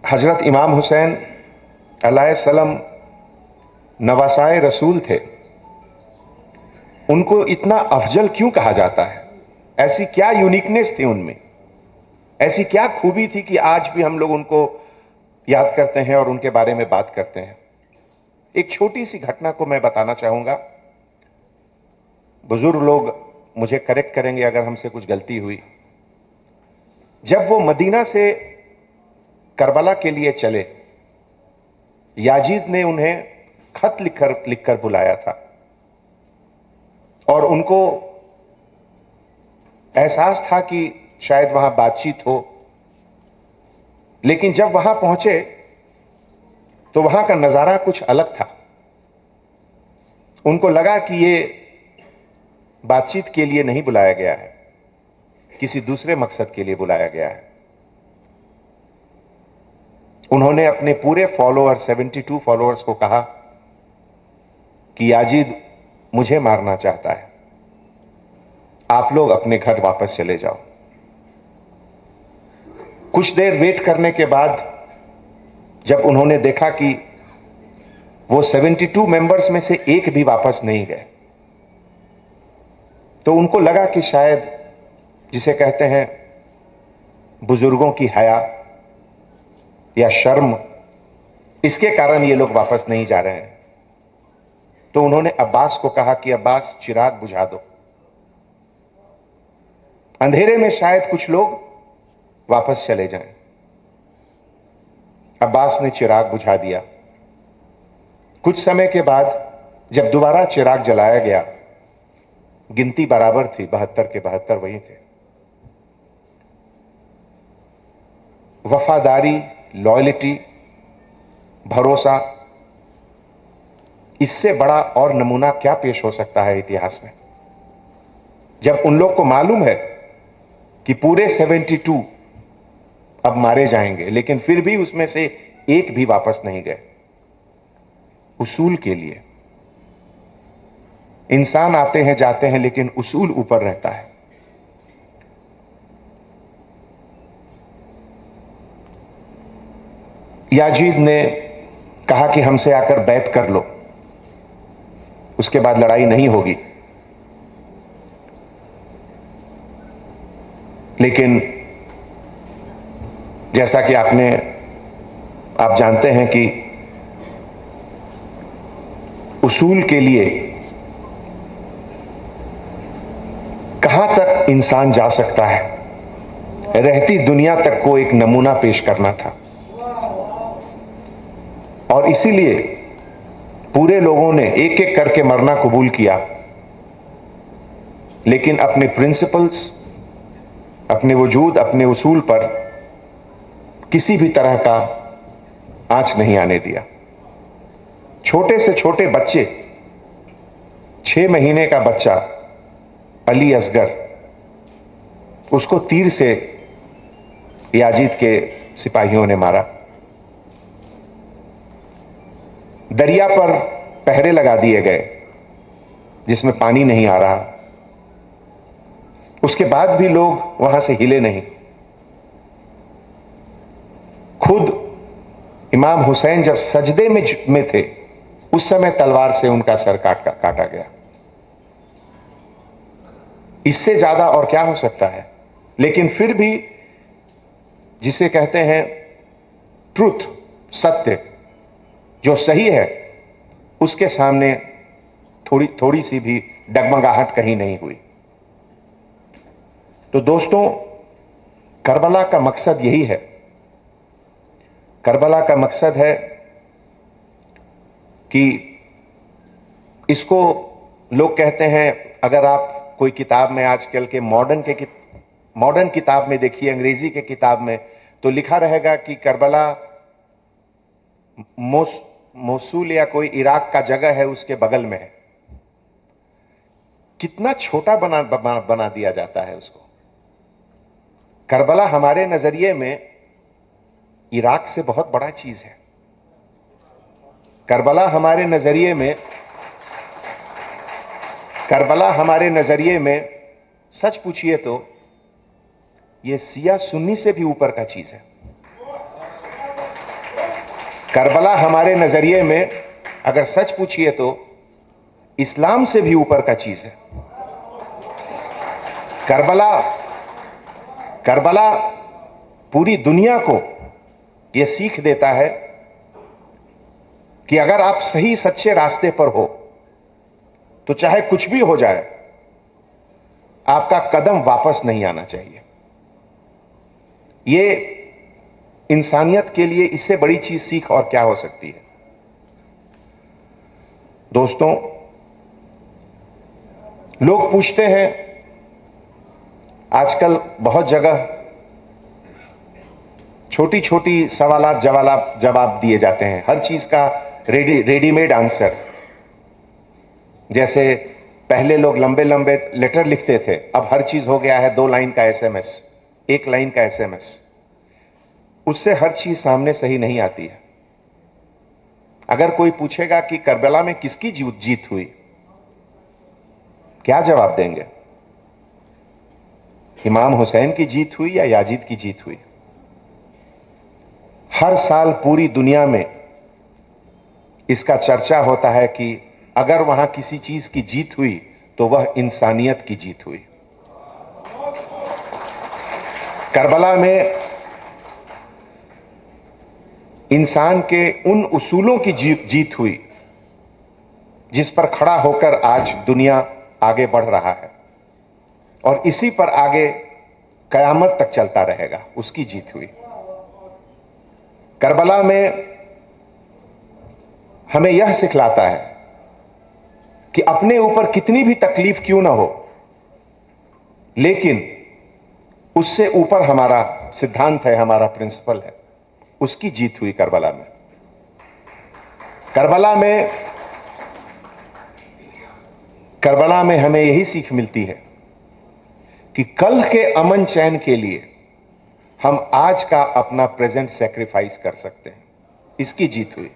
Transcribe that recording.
हजरत इमाम हुसैन अलैहिस्सलाम नवासाए रसूल थे, उनको इतना अफजल क्यों कहा जाता है? ऐसी क्या यूनिकनेस थी उनमें, ऐसी क्या खूबी थी कि आज भी हम लोग उनको याद करते हैं और उनके बारे में बात करते हैं? एक छोटी सी घटना को मैं बताना चाहूंगा। बुजुर्ग लोग मुझे करेक्ट करेंगे अगर हमसे कुछ गलती हुई। जब वो मदीना से करबला के लिए चले, याजीद ने उन्हें खत लिखकर बुलाया था और उनको एहसास था कि शायद वहां बातचीत हो। लेकिन जब वहां पहुंचे तो वहां का नजारा कुछ अलग था। उनको लगा कि ये बातचीत के लिए नहीं बुलाया गया है, किसी दूसरे मकसद के लिए बुलाया गया है। उन्होंने अपने पूरे फॉलोअर 72 फॉलोअर्स को कहा कि याजीद मुझे मारना चाहता है, आप लोग अपने घर वापस चले जाओ। कुछ देर वेट करने के बाद जब उन्होंने देखा कि वो 72 मेंबर्स में से एक भी वापस नहीं गए, तो उनको लगा कि शायद जिसे कहते हैं बुजुर्गों की हया या शर्म, इसके कारण ये लोग वापस नहीं जा रहे हैं। तो उन्होंने अब्बास को कहा कि अब्बास चिराग बुझा दो, अंधेरे में शायद कुछ लोग वापस चले जाएं। अब्बास ने चिराग बुझा दिया। कुछ समय के बाद जब दोबारा चिराग जलाया गया, गिनती बराबर थी, 72 के 72 वही थे। वफादारी, लॉयल्टी, भरोसा, इससे बड़ा और नमूना क्या पेश हो सकता है इतिहास में? जब उन लोग को मालूम है कि पूरे 72 अब मारे जाएंगे, लेकिन फिर भी उसमें से एक भी वापस नहीं गए। उसूल के लिए इंसान आते हैं जाते हैं, लेकिन उसूल ऊपर रहता है। याजीद ने कहा कि हमसे आकर बैत कर लो, उसके बाद लड़ाई नहीं होगी। लेकिन जैसा कि आप जानते हैं कि उसूल के लिए कहां तक इंसान जा सकता है, रहती दुनिया तक को एक नमूना पेश करना था। और इसीलिए पूरे लोगों ने एक एक करके मरना कबूल किया, लेकिन अपने प्रिंसिपल्स, अपने वजूद, अपने उसूल पर किसी भी तरह का आंच नहीं आने दिया। छोटे से छोटे बच्चे, 6 महीने का बच्चा अली असगर, उसको तीर से याजीद के सिपाहियों ने मारा। दरिया पर पहरे लगा दिए गए जिसमें पानी नहीं आ रहा, उसके बाद भी लोग वहां से हिले नहीं। खुद इमाम हुसैन जब सजदे में थे, उस समय तलवार से उनका सर काटा गया। इससे ज्यादा और क्या हो सकता है? लेकिन फिर भी जिसे कहते हैं ट्रुथ, सत्य, जो सही है, उसके सामने थोड़ी सी भी डगमगाहट कहीं नहीं हुई। तो दोस्तों, करबला का मकसद यही है। करबला का मकसद है कि इसको लोग कहते हैं, अगर आप कोई किताब में आजकल के मॉडर्न किताब में देखिए, अंग्रेजी के किताब में, तो लिखा रहेगा कि करबला मोसूल या कोई इराक का जगह है, उसके बगल में है। कितना छोटा बना दिया जाता है उसको। करबला हमारे नजरिए में इराक से बहुत बड़ा चीज है। करबला हमारे नजरिए में सच पूछिए तो ये सिया सुन्नी से भी ऊपर का चीज है। करबला हमारे नजरिए में अगर सच पूछिए तो इस्लाम से भी ऊपर का चीज है। करबला पूरी दुनिया को यह सीख देता है कि अगर आप सही सच्चे रास्ते पर हो तो चाहे कुछ भी हो जाए, आपका कदम वापस नहीं आना चाहिए। यह इंसानियत के लिए इससे बड़ी चीज सीख और क्या हो सकती है। दोस्तों, लोग पूछते हैं, आजकल बहुत जगह छोटी छोटी सवालात जवाब दिए जाते हैं, हर चीज का रेडीमेड आंसर। जैसे पहले लोग लंबे लंबे लेटर लिखते थे, अब हर चीज हो गया है 2 लाइन का एसएमएस, 1 लाइन का एसएमएस। उससे हर चीज सामने सही नहीं आती है। अगर कोई पूछेगा कि करबला में किसकी जीत हुई, क्या जवाब देंगे? इमाम हुसैन की जीत हुई या याजीद की जीत हुई? हर साल पूरी दुनिया में इसका चर्चा होता है कि अगर वहां किसी चीज की जीत हुई तो वह इंसानियत की जीत हुई। करबला में इंसान के उन उसूलों की जीत हुई जिस पर खड़ा होकर आज दुनिया आगे बढ़ रहा है और इसी पर आगे कयामत तक चलता रहेगा, उसकी जीत हुई। करबला में हमें यह सिखलाता है कि अपने ऊपर कितनी भी तकलीफ क्यों ना हो, लेकिन उससे ऊपर हमारा सिद्धांत है, हमारा प्रिंसिपल है, उसकी जीत हुई करबला में। करबला में हमें यही सीख मिलती है कि कल के अमन चैन के लिए हम आज का अपना प्रेजेंट सैक्रिफाइस कर सकते हैं, इसकी जीत हुई।